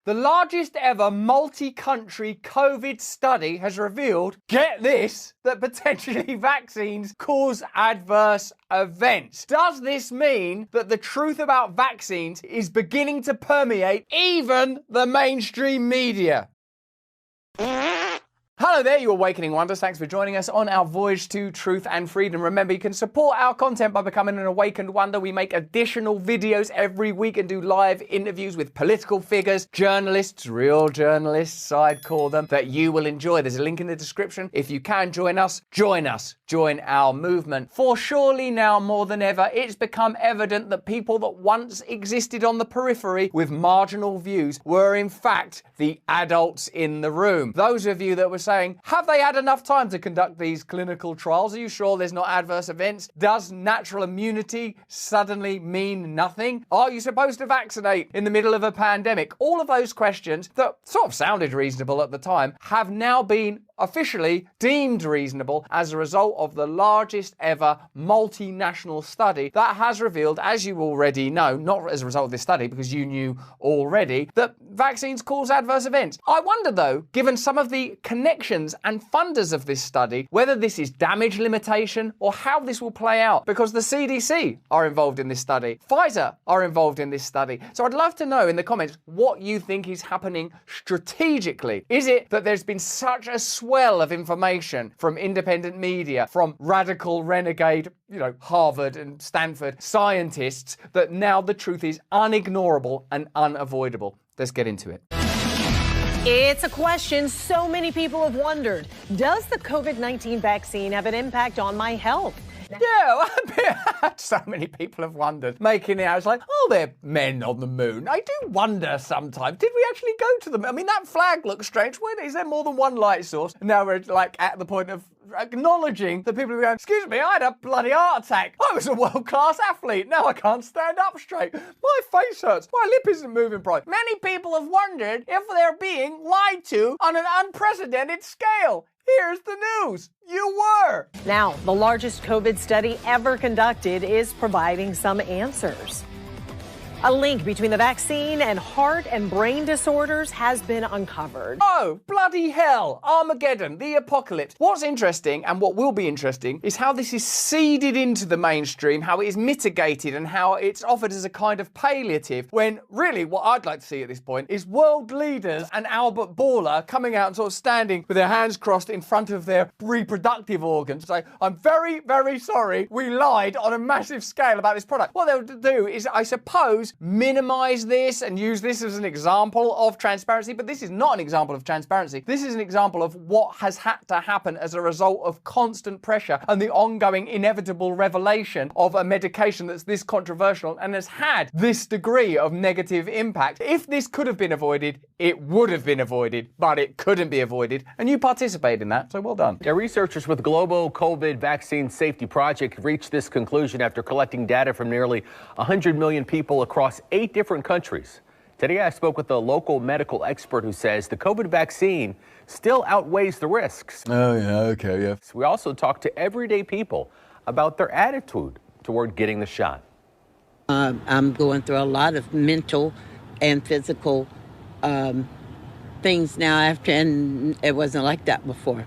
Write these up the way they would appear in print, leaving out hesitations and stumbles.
The largest ever multi-country COVID study has revealed, get this, that potentially vaccines cause adverse events. Does this mean that the truth about vaccines is beginning to permeate even the mainstream media? Hello there, you Awakening Wonders. Thanks for joining us on our voyage to truth and freedom. Remember, you can support our content by becoming an Awakened Wonder. We make additional videos every week and do live interviews with political figures, journalists, real journalists, I'd call them, that you will enjoy. There's a link in the description. If you can join us. Join our movement. For surely now more than ever, it's become evident that people that once existed on the periphery with marginal views were in fact the adults in the room. Those of you that were saying, have they had enough time to conduct these clinical trials? Are you sure there's not adverse events? Does natural immunity suddenly mean nothing? Are you supposed to vaccinate in the middle of a pandemic? All of those questions that sort of sounded reasonable at the time have now been officially deemed reasonable as a result of the largest ever multinational study that has revealed, as you already know, not as a result of this study because you knew already, that vaccines cause adverse events. I wonder though, given some of the connections and funders of this study, whether this is damage limitation or how this will play out, because the CDC are involved in this study, Pfizer are involved in this study. So I'd love to know in the comments what you think is happening strategically. Is it that there's been such a swell of information from independent media, from radical renegade, Harvard and Stanford scientists, that now the truth is unignorable and unavoidable? Let's get into it. It's a question so many people have wondered. Does the COVID-19 vaccine have an impact on my health? Yeah, so many people have wondered, making it out. It's like, oh, they're men on the moon. I do wonder sometimes, did we actually go to them? I mean, that flag looks strange. Is there more than one light source? And now we're like at the point of acknowledging that people are going, excuse me, I had a bloody heart attack. I was a world-class athlete. Now I can't stand up straight. My face hurts. My lip isn't moving properly. Many people have wondered if they're being lied to on an unprecedented scale. Here's the news. You were. Now, the largest COVID study ever conducted is providing some answers. A link between the vaccine and heart and brain disorders has been uncovered. Oh, bloody hell. Armageddon, the apocalypse. What's interesting, and what will be interesting, is how this is seeded into the mainstream, how it is mitigated, and how it's offered as a kind of palliative, when really what I'd like to see at this point is world leaders and Albert Bourla coming out and sort of standing with their hands crossed in front of their reproductive organs, say, I'm very, very sorry, we lied on a massive scale about this product. What they'll do is, I suppose, minimize this and use this as an example of transparency, but this is not an example of transparency. This is an example of what has had to happen as a result of constant pressure and the ongoing inevitable revelation of a medication that's this controversial and has had this degree of negative impact. If this could have been avoided, it would have been avoided, but it couldn't be avoided, and you participated in that, so well done. Yeah, researchers with Global COVID Vaccine Safety Project reached this conclusion after collecting data from nearly 100 million people across 8 different countries. Today I spoke with a local medical expert who says the COVID vaccine still outweighs the risks. Oh, yeah, okay, yeah. So we also talked to everyday people about their attitude toward getting the shot. I'm going through a lot of mental and physical things now and it wasn't like that before.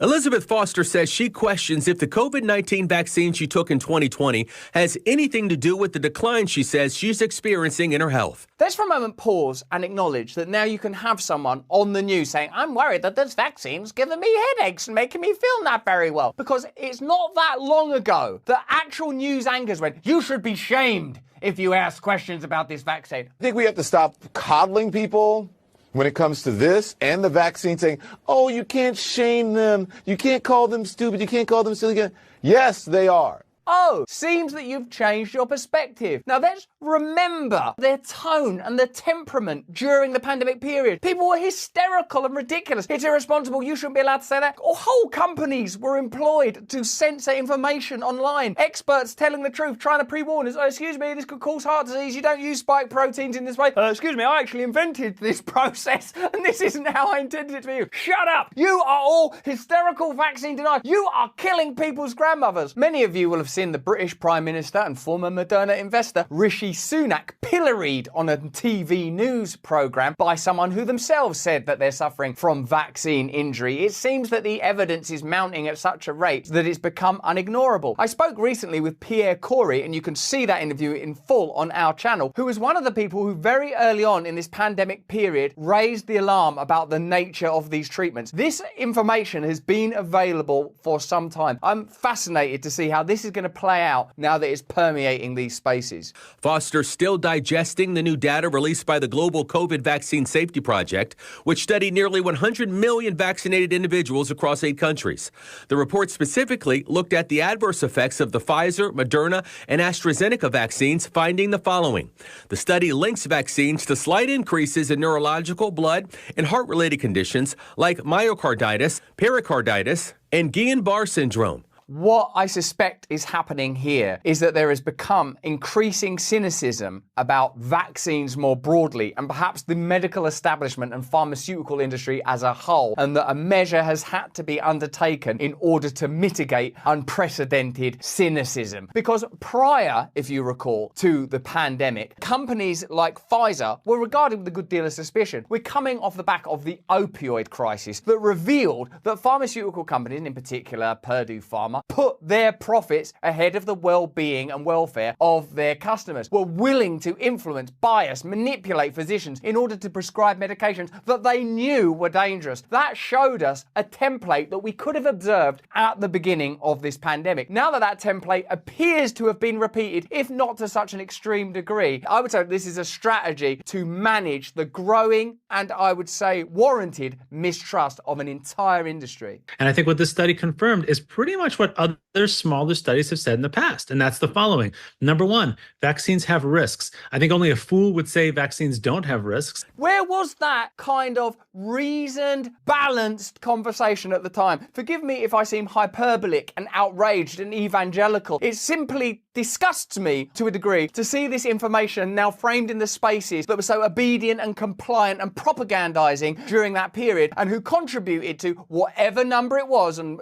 Elizabeth Foster says she questions if the COVID-19 vaccine she took in 2020 has anything to do with the decline she says she's experiencing in her health. Let's for a moment pause and acknowledge that now you can have someone on the news saying, I'm worried that this vaccine's giving me headaches and making me feel not very well. Because it's not that long ago that actual news anchors went, you should be shamed if you ask questions about this vaccine. I think we have to stop coddling people when it comes to this and the vaccine, saying, oh, you can't shame them. You can't call them stupid. You can't call them silly. Yes, they are. Oh, seems that you've changed your perspective. Now let's remember their tone and their temperament during the pandemic period. People were hysterical and ridiculous. It's irresponsible. You shouldn't be allowed to say that. Or whole companies were employed to censor information online. Experts telling the truth, trying to pre-warn us. Oh, excuse me, this could cause heart disease. You don't use spike proteins in this way. Excuse me, I actually invented this process and this isn't how I intended it to be. Shut up. You are all hysterical vaccine deniers. You are killing people's grandmothers. Many of you will have seen seen the British Prime Minister and former Moderna investor Rishi Sunak pilloried on a TV news programme by someone who themselves said that they're suffering from vaccine injury. It seems that the evidence is mounting at such a rate that it's become unignorable. I spoke recently with Pierre Corey, and you can see that interview in full on our channel, who was one of the people who very early on in this pandemic period raised the alarm about the nature of these treatments. This information has been available for some time. I'm fascinated to see how this is going to play out now that it's permeating these spaces. Foster still digesting the new data released by the Global COVID Vaccine Safety Project, which studied nearly 100 million vaccinated individuals across 8 countries. The report specifically looked at the adverse effects of the Pfizer, Moderna, and AstraZeneca vaccines, finding the following. The study links vaccines to slight increases in neurological, blood, and heart-related conditions like myocarditis, pericarditis, and Guillain-Barré syndrome. What I suspect is happening here is that there has become increasing cynicism about vaccines more broadly, and perhaps the medical establishment and pharmaceutical industry as a whole, and that a measure has had to be undertaken in order to mitigate unprecedented cynicism. Because prior, if you recall, to the pandemic, companies like Pfizer were regarded with a good deal of suspicion. We're coming off the back of the opioid crisis that revealed that pharmaceutical companies, and in particular Purdue Pharma, put their profits ahead of the well-being and welfare of their customers, were willing to influence, bias, manipulate physicians in order to prescribe medications that they knew were dangerous. That showed us a template that we could have observed at the beginning of this pandemic. Now that that template appears to have been repeated, if not to such an extreme degree, I would say this is a strategy to manage the growing and, I would say, warranted mistrust of an entire industry. And I think what this study confirmed is pretty much what other smaller studies have said in the past, and that's the following. Number one, vaccines have risks. I think only a fool would say vaccines don't have risks. Where was that kind of reasoned, balanced conversation at the time? Forgive me if I seem hyperbolic and outraged and evangelical. It simply disgusts me to a degree to see this information now framed in the spaces that were so obedient and compliant and propagandizing during that period, and who contributed to whatever number it was, and,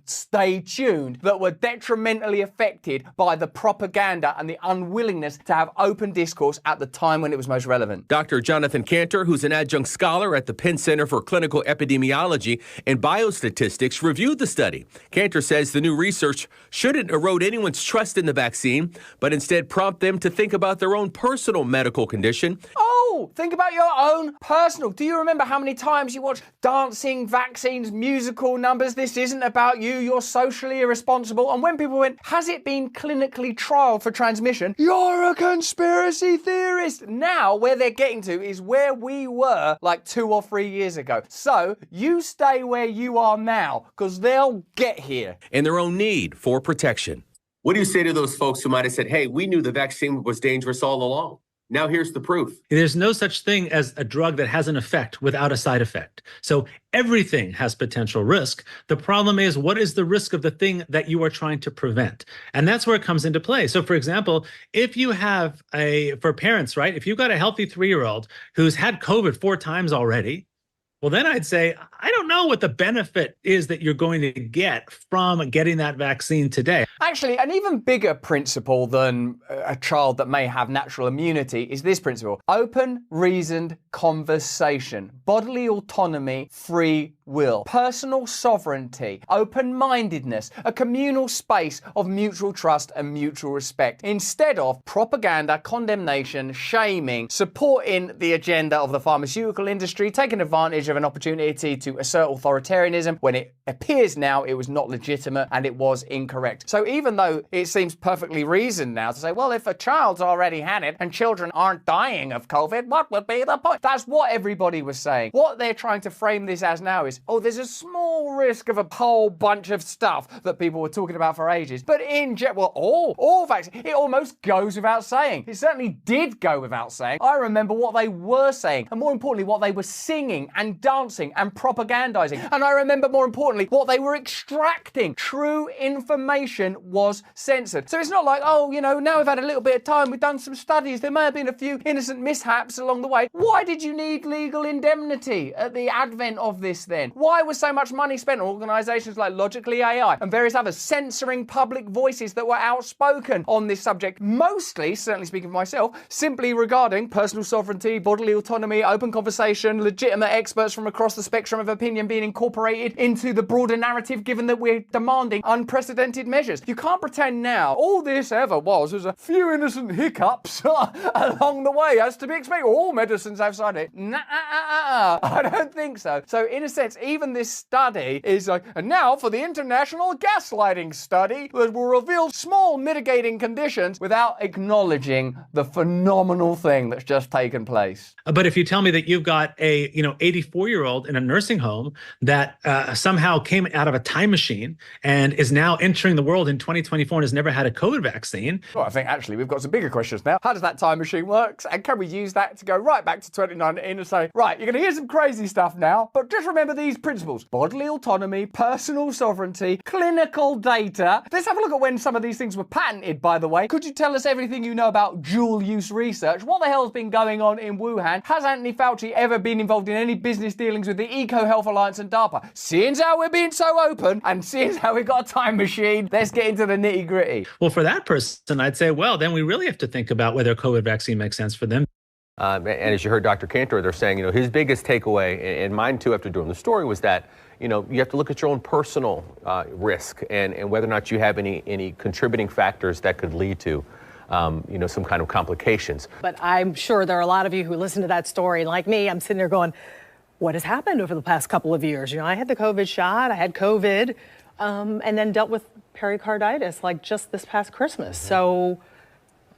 stay tuned, that were detrimentally affected by the propaganda and the unwillingness to have open discourse at the time when it was most relevant. Dr. Jonathan Cantor, who's an adjunct scholar at the Penn Center for Clinical Epidemiology and Biostatistics, reviewed the study. Cantor says the new research shouldn't erode anyone's trust in the vaccine, but instead prompt them to think about their own personal medical condition. Oh, think about your own personal. Do you remember how many times you watch dancing, vaccines, musical numbers? This isn't about you. You're socially irresponsible. And when people went, has it been clinically trialed for transmission? You're a conspiracy theorist. Now, where they're getting to is where we were like 2 or 3 years ago. So you stay where you are now, because they'll get here. In their own need for protection. What do you say to those folks who might have said, hey, we knew the vaccine was dangerous all along? Now here's the proof. There's no such thing as a drug that has an effect without a side effect. So everything has potential risk. The problem is, what is the risk of the thing that you are trying to prevent? And that's where it comes into play. So for example, if you have for parents, right, if you've got a healthy 3-year-old who's had COVID 4 times already, well, then I'd say, I don't know what the benefit is that you're going to get from getting that vaccine today. Actually, an even bigger principle than a child that may have natural immunity is this principle: open, reasoned conversation, bodily autonomy, free will, personal sovereignty, open-mindedness, a communal space of mutual trust and mutual respect, instead of propaganda, condemnation, shaming, supporting the agenda of the pharmaceutical industry, taking advantage of an opportunity to assert authoritarianism when it appears now it was not legitimate and it was incorrect. So even though it seems perfectly reasoned now to say, well, if a child's already had it and children aren't dying of COVID, what would be the point? That's what everybody was saying. What they're trying to frame this as now is, oh, there's a small risk of a whole bunch of stuff that people were talking about for ages. But in general, all vaccines, it almost goes without saying. It certainly did go without saying. I remember what they were saying, and more importantly, what they were singing and dancing and propagandizing propagandizing. And I remember, more importantly, what they were extracting. True information was censored. So it's not like, oh, you know, now we've had a little bit of time, we've done some studies, there may have been a few innocent mishaps along the way. Why did you need legal indemnity at the advent of this then? Why was so much money spent on organizations like Logically AI and various others censoring public voices that were outspoken on this subject? Mostly, certainly speaking for myself, simply regarding personal sovereignty, bodily autonomy, open conversation, legitimate experts from across the spectrum of opinion being incorporated into the broader narrative, given that we're demanding unprecedented measures. You can't pretend now all this ever was a few innocent hiccups along the way, as to be expected. All medicines have side effects. I don't think so. So in a sense, even this study is like, and now for the international gaslighting study that will reveal small mitigating conditions without acknowledging the phenomenal thing that's just taken place. But if you tell me that you've got a 84-year-old in a nursing home that somehow came out of a time machine and is now entering the world in 2024 and has never had a COVID vaccine. Well, I think actually we've got some bigger questions now. How does that time machine work? And can we use that to go right back to 2019 and say, right, you're going to hear some crazy stuff now, but just remember these principles: bodily autonomy, personal sovereignty, clinical data. Let's have a look at when some of these things were patented, by the way. Could you tell us everything you know about dual-use research? What the hell's been going on in Wuhan? Has Anthony Fauci ever been involved in any business dealings with the EcoHealth Alliance and DARPA? Seeing how we're being so open and seeing how we've got a time machine, let's get into the nitty-gritty. Well, for that person, I'd say, well, then we really have to think about whether a COVID vaccine makes sense for them. And as you heard Dr. Cantor, they're saying, his biggest takeaway, and mine too after doing the story, was that, you have to look at your own personal risk and whether or not you have any contributing factors that could lead to some kind of complications. But I'm sure there are a lot of you who listen to that story, and like me, I'm sitting there going, what has happened over the past couple of years? I had the COVID shot, I had COVID, and then dealt with pericarditis like just this past Christmas. Mm-hmm. So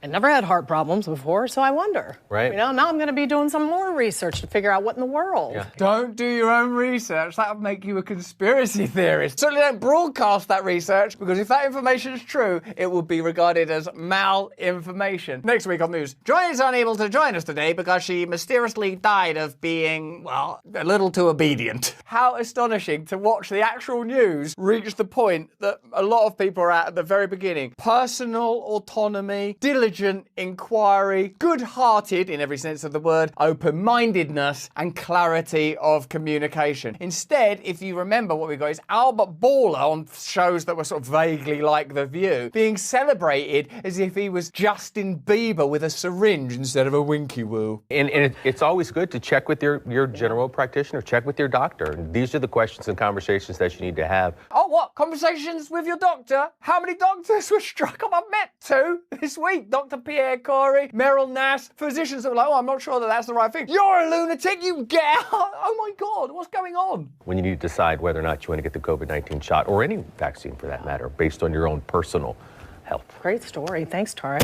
I never had heart problems before, so I wonder. Right. Now I'm going to be doing some more research to figure out what in the world. Yeah. Don't do your own research. That would make you a conspiracy theorist. Certainly don't broadcast that research, because if that information is true, it will be regarded as malinformation. Next week on News, Joy is unable to join us today because she mysteriously died of being, well, a little too obedient. How astonishing to watch the actual news reach the point that a lot of people are at the very beginning. Personal autonomy, diligence, inquiry, good-hearted in every sense of the word, open-mindedness, and clarity of communication. Instead, if you remember, what we got is Albert Bourla on shows that were sort of vaguely like The View, being celebrated as if he was Justin Bieber with a syringe instead of a winky woo. And it's always good to check with your general practitioner, check with your doctor. These are the questions and conversations that you need to have. Oh, what? Conversations with your doctor? How many doctors were struck up? I've met 2 this week. Dr. Pierre Corey, Meryl Nass, physicians that were like, oh, I'm not sure that that's the right thing. You're a lunatic, you get out. Oh my God, what's going on? When you need to decide whether or not you want to get the COVID-19 shot, or any vaccine for that matter, based on your own personal health. Great story. Thanks, Tara.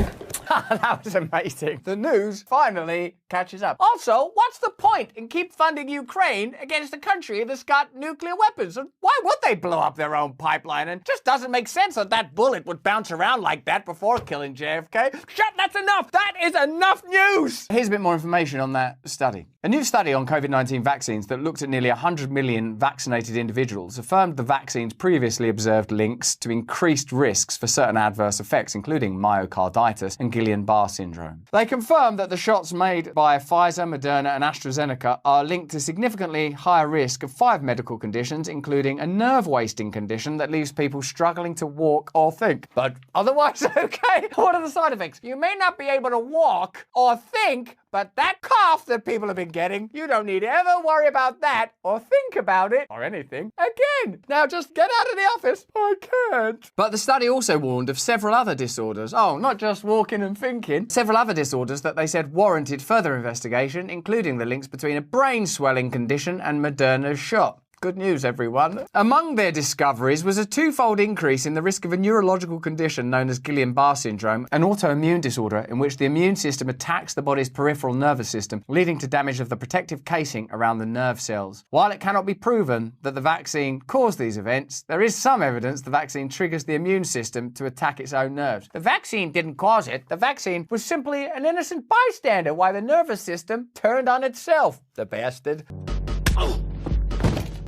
That was amazing. The news finally catches up. Also, what's the point in keep funding Ukraine against a country that's got nuclear weapons? And why would they blow up their own pipeline? And it just doesn't make sense that that bullet would bounce around like that before killing JFK. Shut, that's enough. That is enough news. Here's a bit more information on that study. A new study on COVID-19 vaccines that looked at nearly 100 million vaccinated individuals affirmed the vaccines previously observed links to increased risks for certain adverse effects, including myocarditis and Guillain-Barré syndrome. They confirmed that the shots made by Pfizer, Moderna, and AstraZeneca are linked to significantly higher risk of 5 medical conditions, including a nerve-wasting condition that leaves people struggling to walk or think. But otherwise, okay. What are the side effects? You may not be able to walk or think, but that cough that people have been getting, you don't need to ever worry about that or think about it or anything again. Now just get out of the office. I can't. But the study also warned of several other disorders. Oh, not just walking and thinking. Several other disorders that they said warranted further investigation, including the links between a brain swelling condition and Moderna's shot. Good news, everyone. Among their discoveries was a 2-fold increase in the risk of a neurological condition known as Guillain-Barré syndrome, an autoimmune disorder in which the immune system attacks the body's peripheral nervous system, leading to damage of the protective casing around the nerve cells. While it cannot be proven that the vaccine caused these events, there is some evidence the vaccine triggers the immune system to attack its own nerves. The vaccine didn't cause it. The vaccine was simply an innocent bystander while the nervous system turned on itself. The bastard.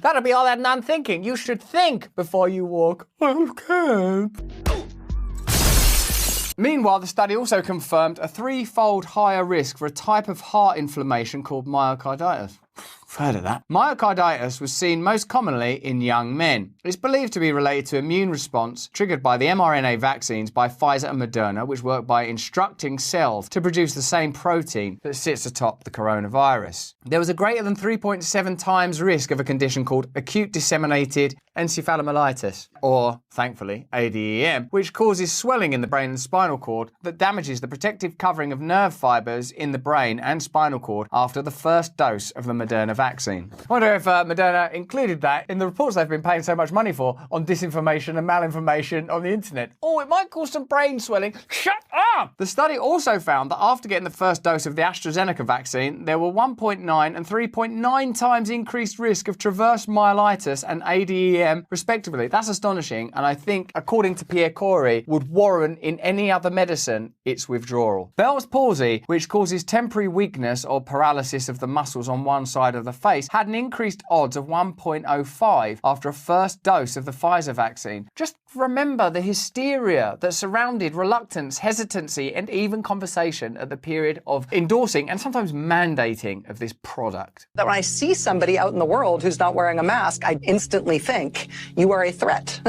That'll be all that non-thinking. You should think before you walk. I can't. Meanwhile, the study also confirmed a 3-fold higher risk for a type of heart inflammation called myocarditis. I've heard of that. Myocarditis was seen most commonly in young men. It's believed to be related to immune response triggered by the mRNA vaccines by Pfizer and Moderna, which work by instructing cells to produce the same protein that sits atop the coronavirus. There was a greater than 3.7 times risk of a condition called acute disseminated encephalomyelitis, or, thankfully, ADEM, which causes swelling in the brain and spinal cord that damages the protective covering of nerve fibers in the brain and spinal cord after the first dose of the Moderna vaccine. I wonder if Moderna included that in the reports they've been paying so much money for on disinformation and malinformation on the internet. Oh, it might cause some brain swelling. Shut up! The study also found that after getting the first dose of the AstraZeneca vaccine, there were 1.9 and 3.9 times increased risk of transverse myelitis and ADEM, respectively. That's astonishing, and I think, according to Pierre Corey, would warrant in any other medicine its withdrawal. Bell's palsy, which causes temporary weakness or paralysis of the muscles on one side of the face, had an increased odds of 1.05 after a first dose of the Pfizer vaccine. Just remember the hysteria that surrounded reluctance, hesitancy, and even conversation at the period of endorsing and sometimes mandating of this product. That when I see somebody out in the world who's not wearing a mask, I instantly think you are a threat,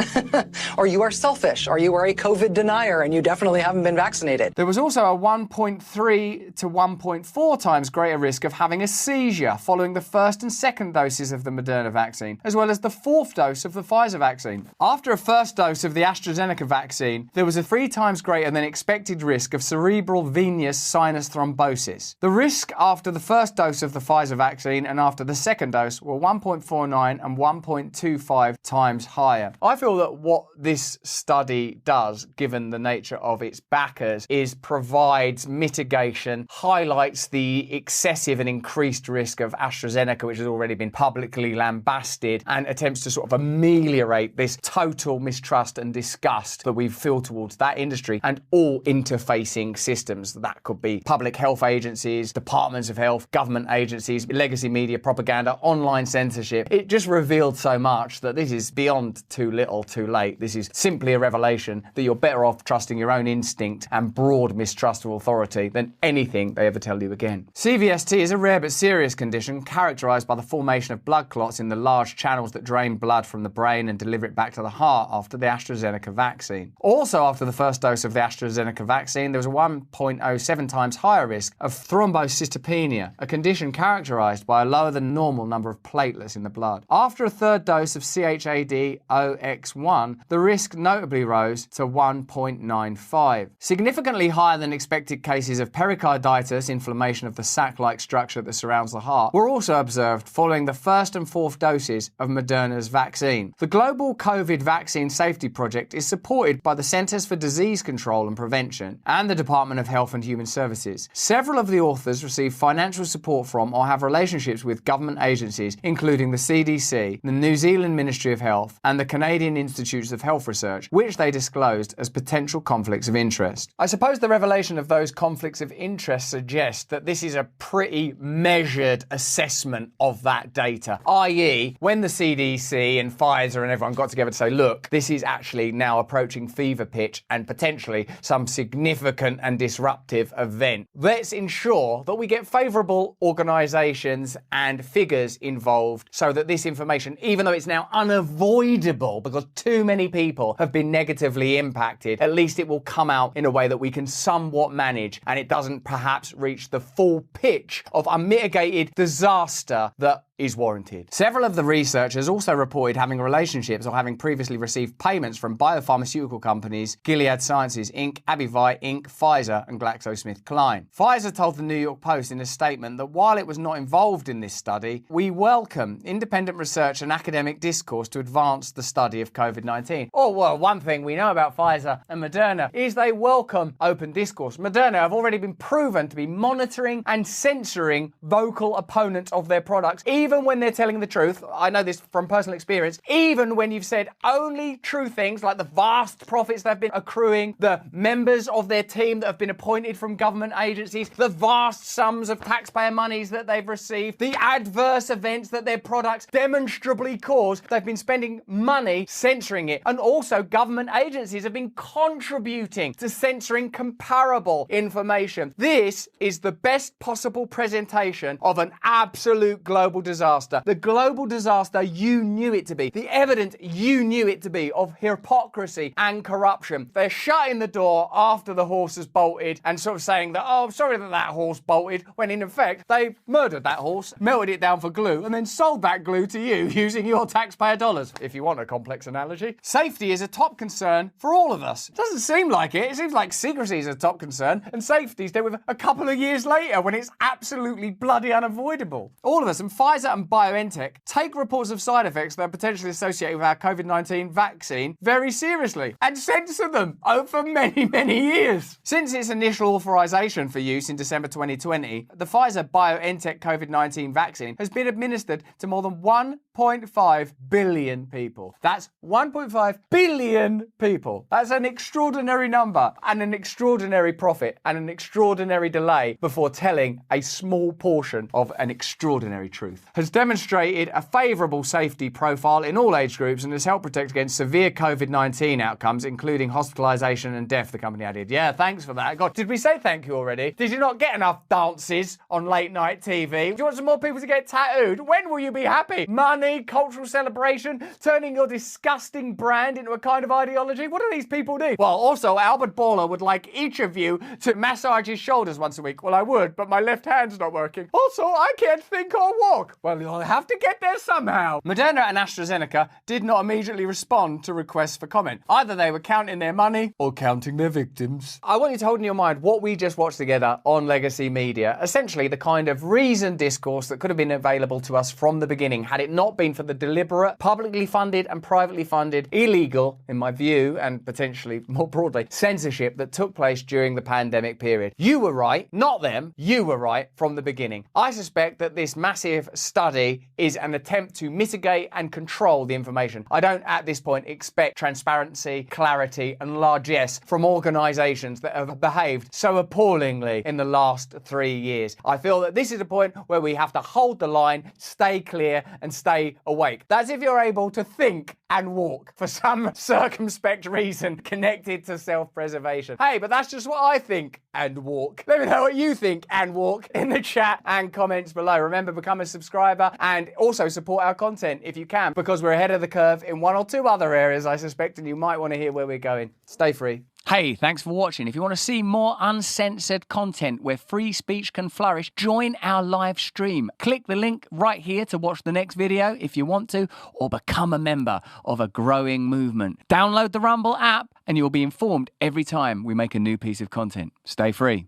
or you are selfish, or you are a COVID denier, and you definitely haven't been vaccinated. There was also a 1.3 to 1.4 times greater risk of having a seizure following the first and second doses of the Moderna vaccine, as well as the fourth dose of the Pfizer vaccine. After a first dose of the AstraZeneca vaccine, there was a 3 times greater than expected risk of cerebral venous sinus thrombosis. The risk after the first dose of the Pfizer vaccine and after the second dose were 1.49 and 1.25 times higher. I feel that what this study does, given the nature of its backers, is provides mitigation, highlights the excessive and increased risk of AstraZeneca, which has already been publicly lambasted, and attempts to sort of ameliorate this total mistrust and disgust that we feel towards that industry and all interfacing systems. That could be public health agencies, departments of health, government agencies, legacy media, propaganda, online censorship. It just revealed so much that this is beyond too little, too late. This is simply a revelation that you're better off trusting your own instinct and broad mistrust of authority than anything they ever tell you again. CVST is a rare but serious condition characterized by the formation of blood clots in the large channels that drain blood from the brain and deliver it back to the heart after the AstraZeneca vaccine. Also, after the first dose of the AstraZeneca vaccine, there was a 1.07 times higher risk of thrombocytopenia, a condition characterized by a lower than normal number of platelets in the blood. After a third dose of CHAdOX1, the risk notably rose to 1.95. Significantly higher than expected cases of pericarditis, inflammation of the sac-like structure that surrounds the heart, were also observed following the first and fourth doses of Moderna's vaccine. The global COVID vaccine safety project is supported by the Centers for Disease Control and Prevention and the Department of Health and Human Services. Several of the authors receive financial support from or have relationships with government agencies, including the CDC, the New Zealand Ministry of Health, and the Canadian Institutes of Health Research, which they disclosed as potential conflicts of interest. I suppose the revelation of those conflicts of interest suggests that this is a pretty measured assessment of that data, i.e., when the CDC and Pfizer and everyone got together to say, look, this is actually now approaching fever pitch and potentially some significant and disruptive event. Let's ensure that we get favourable organisations and figures involved so that this information, even though it's now unavoidable because too many people have been negatively impacted, at least it will come out in a way that we can somewhat manage and it doesn't perhaps reach the full pitch of unmitigated disaster that is warranted. Several of the researchers also reported having relationships or having previously received payments from biopharmaceutical companies Gilead Sciences Inc., Abbvie Inc., Pfizer, and GlaxoSmithKline. Pfizer told the New York Post in a statement that while it was not involved in this study, we welcome independent research and academic discourse to advance the study of COVID-19. Oh, well, one thing we know about Pfizer and Moderna is they welcome open discourse. Moderna have already been proven to be monitoring and censoring vocal opponents of their products, even even when they're telling the truth, I know this from personal experience, even when you've said only true things like the vast profits they've been accruing, the members of their team that have been appointed from government agencies, the vast sums of taxpayer monies that they've received, the adverse events that their products demonstrably cause, they've been spending money censoring it. And also government agencies have been contributing to censoring comparable information. This is the best possible presentation of an absolute global disaster. The global disaster you knew it to be. The evidence you knew it to be of hypocrisy and corruption. They're shutting the door after the horse has bolted and sort of saying that, oh, I'm sorry that that horse bolted, when in effect they murdered that horse, melted it down for glue, and then sold that glue to you using your taxpayer dollars, if you want a complex analogy. Safety is a top concern for all of us. It doesn't seem like it. It seems like secrecy is a top concern, and safety's dealt with a couple of years later when it's absolutely bloody unavoidable. All of us, and Pfizer and BioNTech, take reports of side effects that are potentially associated with our COVID-19 vaccine very seriously and censor them over many, many years. Since its initial authorization for use in December 2020, the Pfizer-BioNTech COVID-19 vaccine has been administered to more than 1.5 billion people. That's 1.5 billion people. That's an extraordinary number and an extraordinary profit and an extraordinary delay before telling a small portion of an extraordinary truth. Has demonstrated a favourable safety profile in all age groups and has helped protect against severe COVID-19 outcomes, including hospitalisation and death, the company added. Yeah, thanks for that. God, did we say thank you already? Did you not get enough dances on late night TV? Do you want some more people to get tattooed? When will you be happy? Money, cultural celebration, turning your disgusting brand into a kind of ideology? What do these people do? Well, also, Albert Baller would like each of you to massage his shoulders once a week. Well, I would, but my left hand's not working. Also, I can't think or walk. Well, you'll have to get there somehow. Moderna and AstraZeneca did not immediately respond to requests for comment. Either they were counting their money or counting their victims. I want you to hold in your mind what we just watched together on Legacy Media. Essentially, the kind of reasoned discourse that could have been available to us from the beginning had it not been for the deliberate, publicly funded and privately funded, illegal, in my view, and potentially more broadly, censorship that took place during the pandemic period. You were right, not them. You were right from the beginning. I suspect that this massive study is an attempt to mitigate and control the information. I don't at this point expect transparency, clarity and largesse from organisations that have behaved so appallingly in the last 3 years. I feel that this is a point where we have to hold the line, stay clear and stay awake. That's if you're able to think and walk for some circumspect reason connected to self-preservation. Hey, but that's just what I think and walk. Let me know what you think and walk in the chat and comments below. Remember, become a subscriber and also support our content if you can, because we're ahead of the curve in one or two other areas, I suspect, and you might want to hear where we're going. Stay free. Hey, thanks for watching. If you want to see more uncensored content where free speech can flourish, join our live stream. Click the link right here to watch the next video if you want to, or become a member of a growing movement. Download the Rumble app and you'll be informed every time we make a new piece of content. Stay free.